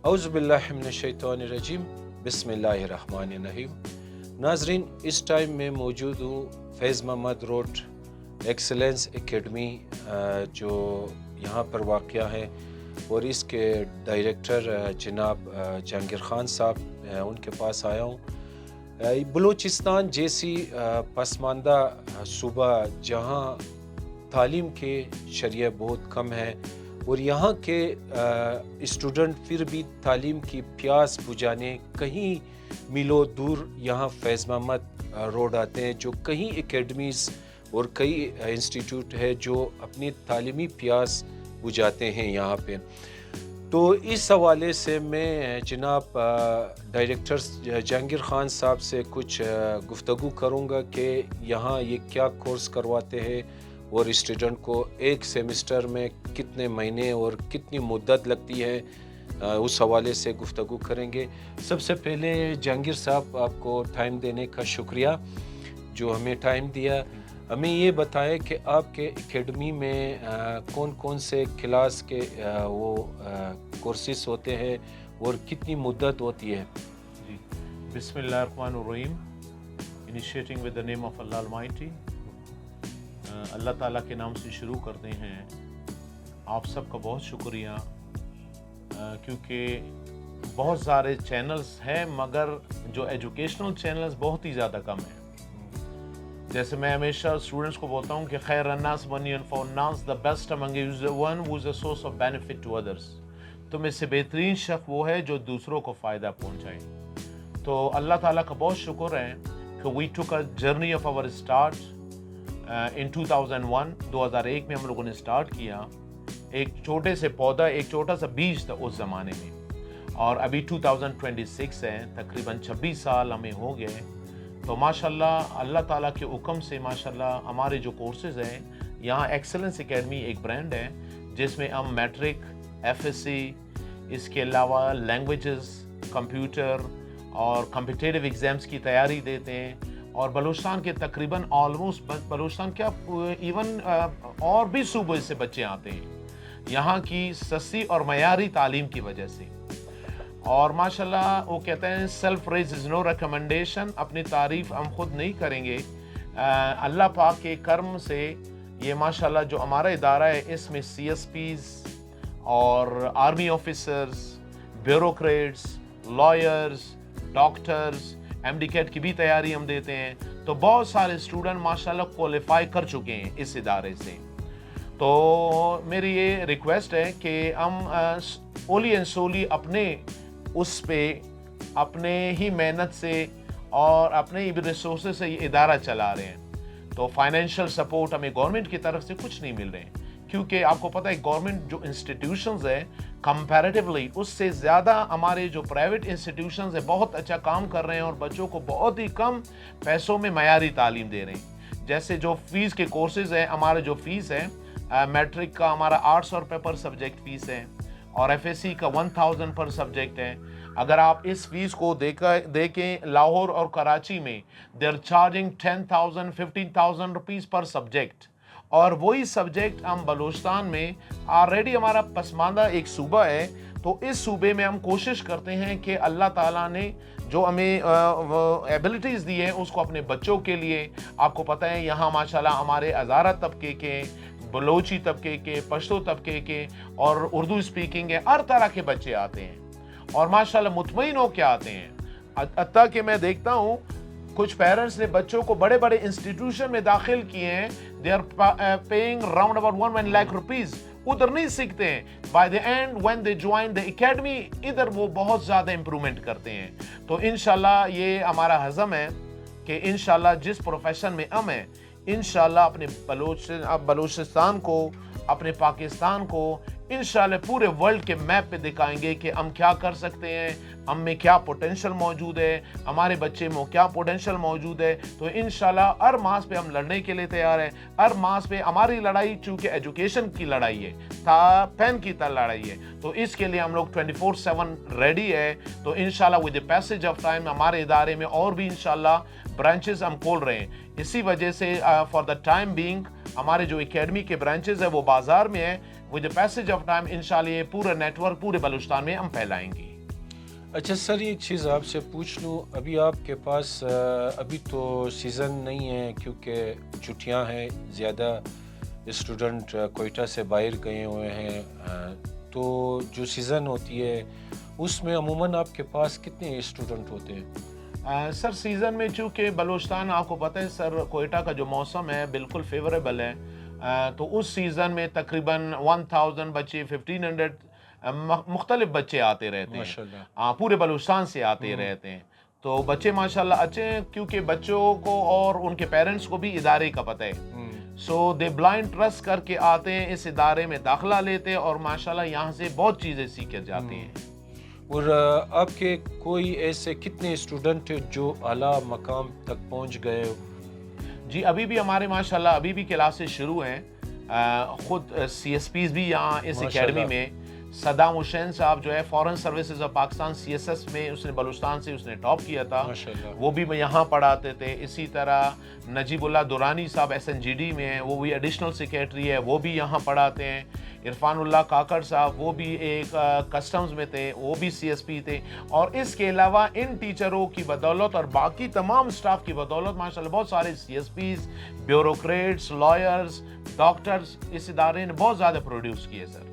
اعوذ باللہ من الشیطان الرجیم، بسم اللہ الرحمن الرحیم۔ ناظرین، اس ٹائم میں موجود ہوں فیض محمد روڈ ایکسلنس اکیڈمی جو یہاں پر واقع ہے، اور اس کے ڈائریکٹر جناب جہانگیر خان صاحب ان کے پاس آیا ہوں۔ بلوچستان جیسی پسماندہ صوبہ جہاں تعلیم کے شریعہ بہت کم ہے، اور یہاں کے اسٹوڈنٹ پھر بھی تعلیم کی پیاس بجھانے کہیں میلوں دور یہاں فیض محمد روڈ آتے ہیں، جو کئی اکیڈمیز اور کئی انسٹیٹیوٹ ہے جو اپنی تعلیمی پیاس بجھاتے ہیں یہاں پہ۔ تو اس حوالے سے میں جناب ڈائریکٹر جہانگیر خان صاحب سے کچھ گفتگو کروں گا کہ یہاں یہ کیا کورس کرواتے ہیں، اور اسٹوڈنٹ کو ایک سیمسٹر میں کتنے مہینے اور کتنی مدت لگتی ہے، اس حوالے سے گفتگو کریں گے۔ سب سے پہلے جہانگیر صاحب، آپ کو ٹائم دینے کا شکریہ جو ہمیں ٹائم دیا۔ ہمیں یہ بتائیں کہ آپ کے اکیڈمی میں کون کون سے کلاس کے وہ کورسز ہوتے ہیں اور کتنی مدت ہوتی ہے؟ جی، بسم اللہ الرحمن الرحیم، initiating with the name of Allah almighty. Allah تعالیٰ کے نام سے شروع کرتے ہیں۔ آپ سب کا بہت شکریہ، کیونکہ بہت سارے چینلز ہیں مگر جو ایجوکیشنل چینلز بہت ہی زیادہ کم ہیں۔ جیسے میں ہمیشہ اسٹوڈنٹس کو بولتا ہوں کہ خیر الناس من ينفع الناس، the best among you is the one who is a source of benefit to others۔ تم میں سے بہترین شخص وہ ہے جو دوسروں کو فائدہ پہنچائے۔ تو اللہ تعالیٰ کا بہت شکر ہے کہ we took a journey of our start in 2001۔ 2001 میں ہم لوگوں نے سٹارٹ کیا، ایک چھوٹے سے پودا، ایک چھوٹا سا بیج تھا اس زمانے میں، اور ابھی 2026 ہے، تقریباً 26 سال ہمیں ہو گئے۔ تو ماشاءاللہ اللہ تعالیٰ کے حکم سے ماشاءاللہ ہمارے جو کورسز ہیں یہاں ایکسلنس اکیڈمی ایک برانڈ ہے جس میں ہم میٹرک، ایف ایس سی، اس کے علاوہ لینگویجز، کمپیوٹر اور کمپٹیٹیو ایگزامس کی تیاری دیتے ہیں، اور بلوچستان کے تقریباً آلموسٹ بلوچستان کیا ایون اور بھی صوبے سے بچے آتے ہیں یہاں کی سستی اور معیاری تعلیم کی وجہ سے۔ اور ماشاءاللہ وہ کہتے ہیں سیلف ریز از نو ریکمنڈیشن، اپنی تعریف ہم خود نہیں کریں گے، اللہ پاک کے کرم سے یہ ماشاءاللہ جو ہمارا ادارہ ہے اس میں سی ایس پیز اور army officers, bureaucrats, lawyers, doctors, M D CAT کی بھی تیاری ہم دیتے ہیں۔ تو بہت سارے اسٹوڈنٹ ماشاءاللہ کوالیفائی کر چکے ہیں اس ادارے سے۔ تو میری یہ ریکویسٹ ہے کہ ہم اونلی اینڈ سولی اپنے اس پہ اپنے ہی محنت سے اور اپنے ہی ریسورسز سے یہ ادارہ چلا رہے ہیں۔ تو فائنینشیل سپورٹ ہمیں گورنمنٹ کی طرف سے کچھ نہیں مل رہے ہیں، کیونکہ آپ کو پتہ ہے گورنمنٹ جو انسٹیٹیوشنز ہیں کمپیریٹیولی اس سے زیادہ ہمارے جو پرائیویٹ انسٹیٹیوشنز ہیں بہت اچھا کام کر رہے ہیں، اور بچوں کو بہت ہی کم پیسوں میں معیاری تعلیم دے رہے ہیں۔ جیسے جو فیس کے کورسز ہیں، ہمارا جو فیس ہے میٹرک کا ہمارا 800 روپے پر سبجیکٹ فیس ہے، اور ایف ایس سی کا 1000 پر سبجیکٹ ہے۔ اگر آپ اس فیس کو دیکھیں لاہور اور کراچی میں دے آر چارجنگ 10,000 15,000 روپیز پر سبجیکٹ، اور وہی سبجیکٹ ہم بلوچستان میں آلریڈی ہمارا پسماندہ ایک صوبہ ہے، تو اس صوبے میں ہم کوشش کرتے ہیں کہ اللہ تعالیٰ نے جو ہمیں ایبلٹیز دی ہیں اس کو اپنے بچوں کے لیے، آپ کو پتہ ہے یہاں ماشاءاللہ ہمارے ہزارہ طبقے کے، بلوچی طبقے کے، پشتو طبقے کے اور اردو اسپیکنگ ہے، ہر طرح کے بچے آتے ہیں، اور ماشاءاللہ مطمئن ہو کے آتے ہیں۔ حتیٰ کہ میں دیکھتا ہوں کچھ پیرنٹس نے بچوں کو بڑے بڑے انسٹیٹیوشن میں داخل کیے ہیں، they are paying round about 1 lakh rupees, ادھر نہیں سیکھتے ہیں، by the end when they join the academy ادھر وہ بہت زیادہ امپرومنٹ کرتے ہیں۔ تو انشاءاللہ یہ ہمارا عزم ہے کہ انشاءاللہ جس پروفیشن میں ہم ہیں انشاءاللہ اپنے بلوچستان کو، اپنے پاکستان کو انشاءاللہ پورے ورلڈ کے میپ پہ دکھائیں گے کہ ہم کیا کر سکتے ہیں، ہم میں کیا پوٹینشل موجود ہے، ہمارے بچے میں کیا پوٹینشل موجود ہے۔ تو انشاءاللہ ہر ماس پہ ہم لڑنے کے لیے تیار ہیں۔ ہر ماس پہ ہماری لڑائی چونکہ ایجوکیشن کی لڑائی ہے، پین کی لڑائی ہے، تو اس کے لیے ہم لوگ 24/7 ریڈی ہے۔ تو انشاءاللہ with the passage of time ہمارے ادارے میں اور بھی انشاءاللہ برانچز ہم کھول رہے ہیں۔ اسی وجہ سے فار دا ٹائم بینگ ہمارے جو اکیڈمی کے برانچز ہیں وہ بازار میں ہیں، with the passage of time انشاءاللہ یہ پورا نیٹ ورک پورے بلوچستان میں ہم پھیلائیں گے۔ اچھا سر ایک چیز آپ سے پوچھ لوں ابھی آپ کے پاس ابھی تو سیزن نہیں ہے کیونکہ چھٹیاں ہیں زیادہ اسٹوڈنٹ کوئٹہ سے باہر گئے ہوئے ہیں تو جو سیزن ہوتی ہے اس میں عموماً آپ کے پاس کتنے اسٹوڈنٹ ہوتے ہیں؟ سر سیزن میں چونکہ بلوچستان آپ کو پتہ ہے سر کوئٹہ کا جو موسم ہے بالکل فیوریبل ہے تو اس سیزن میں تقریباً 1000 بچے 1500 مختلف بچے آتے رہتے ہیں ماشاءاللہ پورے بلوچستان سے آتے رہتے ہیں تو بچے ماشاءاللہ اچھے ہیں کیونکہ بچوں کو اور ان کے پیرنٹس کو بھی ادارے کا پتہ ہے سو دے بلائنڈ ٹرسٹ کر کے آتے ہیں اس ادارے میں داخلہ لیتے ہیں اور ماشاءاللہ یہاں سے بہت چیزیں سیکھ کے جاتے ہیں اور آپ کے کوئی ایسے کتنے اسٹوڈنٹ جو اعلیٰ مقام تک پہنچ گئے؟ جی ابھی بھی ہمارے ماشاءاللہ ابھی بھی کلاسز شروع ہیں خود سی ایس پیز بھی یہاں اس اکیڈمی میں صدام حسین صاحب جو ہے foreign services of Pakistan C S S میں اس نے بلوچستان سے اس نے ٹاپ کیا تھا وہ بھی یہاں پڑھاتے تھے اسی طرح نجیب اللہ دورانی صاحب ایس این جی ڈی میں ہیں وہ بھی ایڈیشنل سیکریٹری ہے وہ بھی یہاں پڑھاتے ہیں عرفان اللہ کاکڑ صاحب وہ بھی ایک کسٹمز میں تھے وہ بھی سی ایس پی تھے اور اس کے علاوہ ان ٹیچروں کی بدولت اور باقی تمام سٹاف کی بدولت ماشاءاللہ بہت سارے C S Ps bureaucrats lawyers doctors اس ادارے نے بہت زیادہ پروڈیوس کیے سر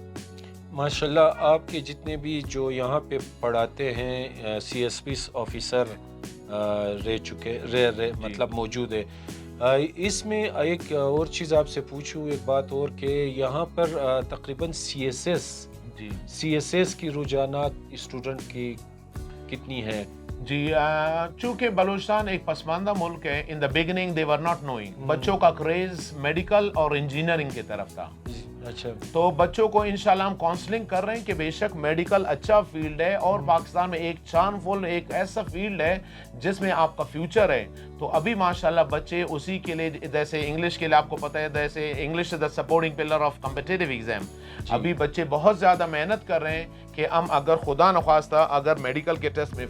ماشاءاللہ آپ کے جتنے بھی جو یہاں پہ پڑھاتے ہیں سی ایس پی آفیسر مطلب موجود ہے اس میں ایک اور چیز آپ سے پوچھوں ایک بات اور کہ یہاں پر تقریباً سی ایس ایس کی رجحانات اسٹوڈنٹ کی کتنی ہے؟ جی چونکہ بلوچستان ایک پسماندہ ملک ہے in the beginning they were not knowing بچوں کا کریز میڈیکل اور انجینئرنگ کی طرف تھا اچھا تو بچوں کو انشاءاللہ ہم کاؤنسلنگ کر رہے ہیں کہ بے شک میڈیکل اچھا فیلڈ ہے اور پاکستان میں ایک چان فل ایک ایسا فیلڈ ہے جس میں آپ کا فیوچر ہے تو ابھی ماشاءاللہ بچے اسی کے لیے جیسے انگلش کے لیے آپ کو پتہ ہے جیسے English is the supporting pillar of competitive exam ابھی بچے بہت زیادہ محنت کر رہے ہیں کہ ہم اگر خدا نخواستہ اگر میڈیکل کے ٹیسٹ میں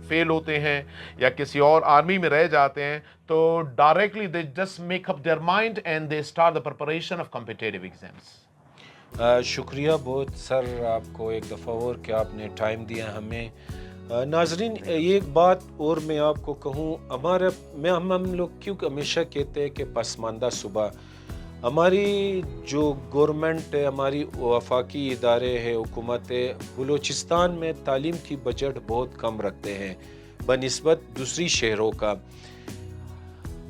فیل ہوتے ہیں یا کسی اور آرمی میں رہ جاتے ہیں تو directly they just make up their mind and they start the preparation of competitive exams شکریہ بہت سر آپ کو ایک دفعہ اور کہ آپ نے ٹائم دیا ہمیں ناظرین ایک بات اور میں آپ کو کہوں ہم لوگ کیوں ہمیشہ کہتے ہیں کہ پسماندہ صوبہ ہماری جو گورنمنٹ ہے ہماری وفاقی ادارے ہے حکومت ہے بلوچستان میں تعلیم کی بجٹ بہت کم رکھتے ہیں بنسبت دوسری شہروں کا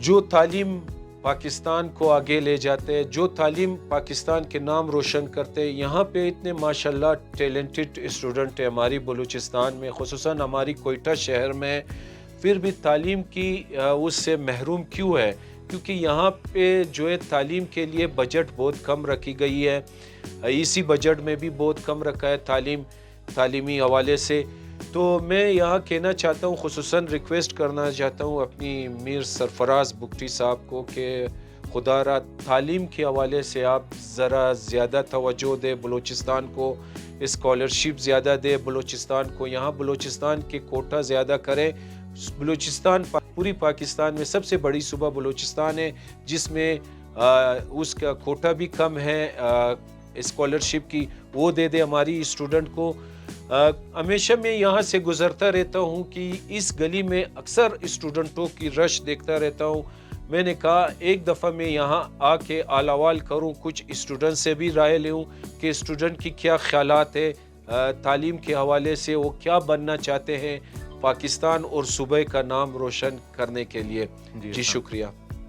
جو تعلیم پاکستان کو آگے لے جاتے ہیں جو تعلیم پاکستان کے نام روشن کرتے ہیں یہاں پہ اتنے ماشاءاللہ ٹیلنٹڈ اسٹوڈنٹ ہیں ہماری بلوچستان میں خصوصاً ہماری کوئٹہ شہر میں پھر بھی تعلیم کی اس سے محروم کیوں ہے کیونکہ یہاں پہ جو ہے تعلیم کے لیے بجٹ بہت کم رکھی گئی ہے اسی بجٹ میں بھی بہت کم رکھا ہے تعلیمی حوالے سے تو میں یہاں کہنا چاہتا ہوں خصوصاً ریکویسٹ کرنا چاہتا ہوں اپنی میر سرفراز بگٹی صاحب کو کہ خدا را تعلیم کے حوالے سے آپ ذرا زیادہ توجہ دے بلوچستان کو اسکالرشپ زیادہ دے بلوچستان کو یہاں بلوچستان کے کوٹا زیادہ کرے بلوچستان پوری پاکستان میں سب سے بڑی صوبہ بلوچستان ہے جس میں اس کا کوٹا بھی کم ہے اسکالرشپ کی وہ دے دے ہماری اسٹوڈنٹ کو ہمیشہ میں یہاں سے گزرتا رہتا ہوں کہ اس گلی میں اکثر اسٹوڈنٹوں کی رش دیکھتا رہتا ہوں میں نے کہا ایک دفعہ میں یہاں آ کے آلاوال کروں کچھ اسٹوڈنٹ سے بھی رائے لوں کہ اسٹوڈنٹ کی کیا خیالات ہے تعلیم کے حوالے سے وہ کیا بننا چاہتے ہیں پاکستان اور صوبے کا نام روشن کرنے کے لیے جی شکریہ